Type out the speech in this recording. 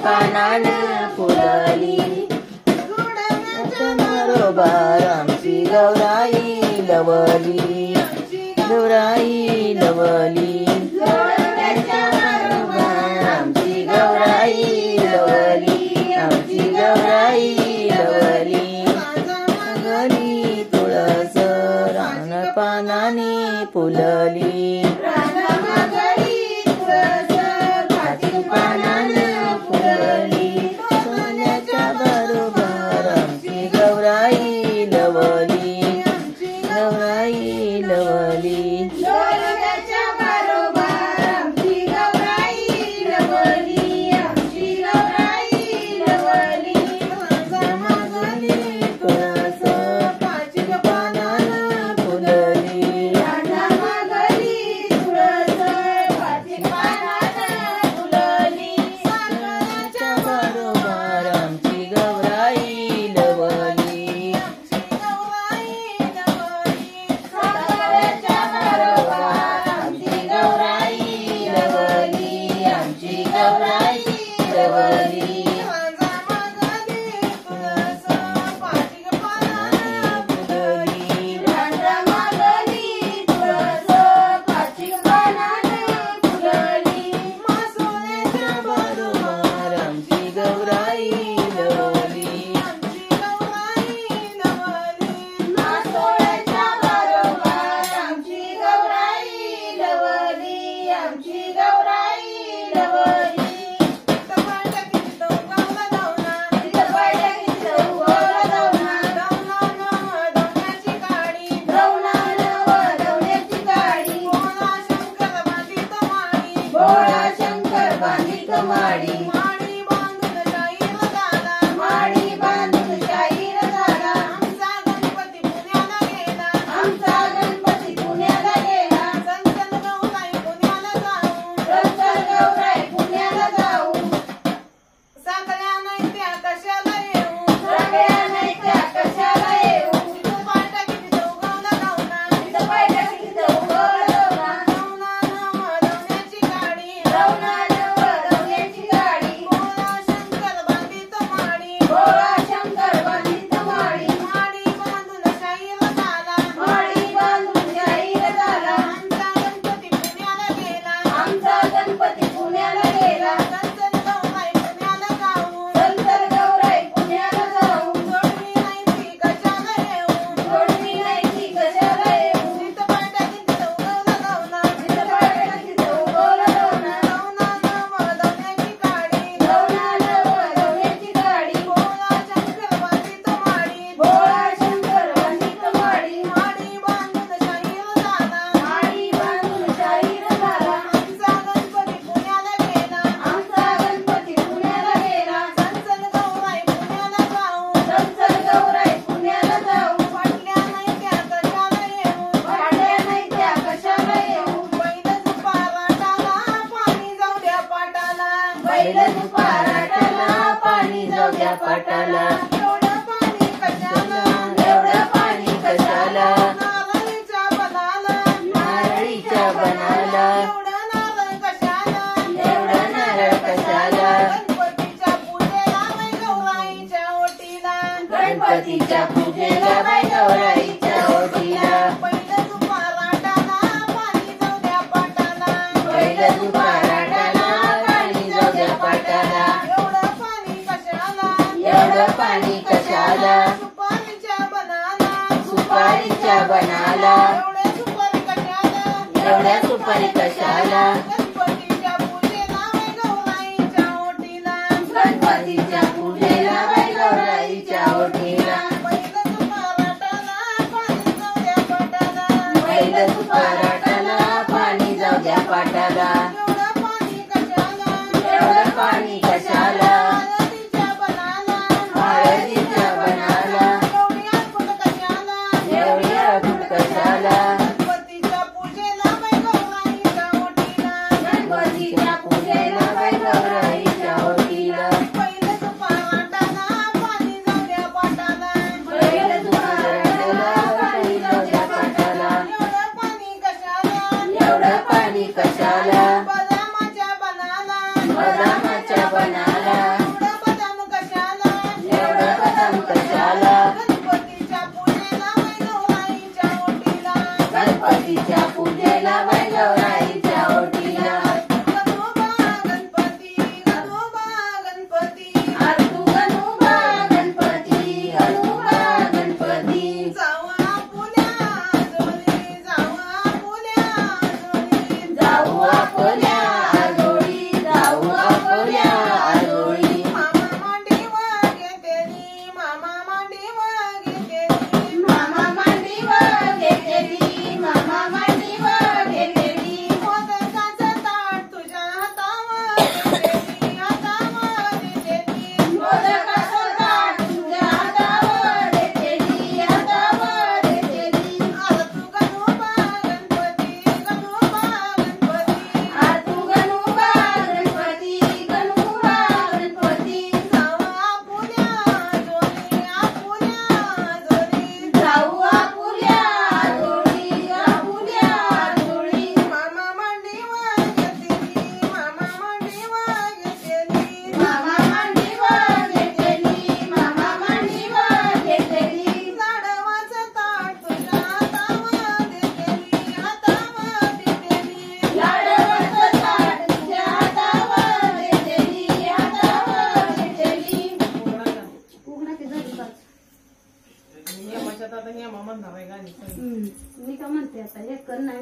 पानान fully बरोबर आमची Gaurai lovely Gaurai lovely आमची गौराई लवली आमची गौराई लवली गली तुळस रान पानाने फुलली पाटाला एवढं पाणी कशाला नारळीच्या बनाला एवढं नारळ कशाला गणपतीच्या पूजेला बाई गौराईच्या ओटीला बाई गौराईच्या ओटीला पहिलं दुपाराटाला पाणी जाऊ द्या पाटाला एवढं पाणी कशाला सुपारीच्या बनाला एवढ्या सुपारी कशाला गणपतीच्या पूजेला बाई गौराईच्या ओटीला पहिलं दुपाराटाला पाणी जाऊ द्या पाटाला एवढं पाणी कशाला गणपतीच्या पूजेला बाई गौराईच्या कर नाही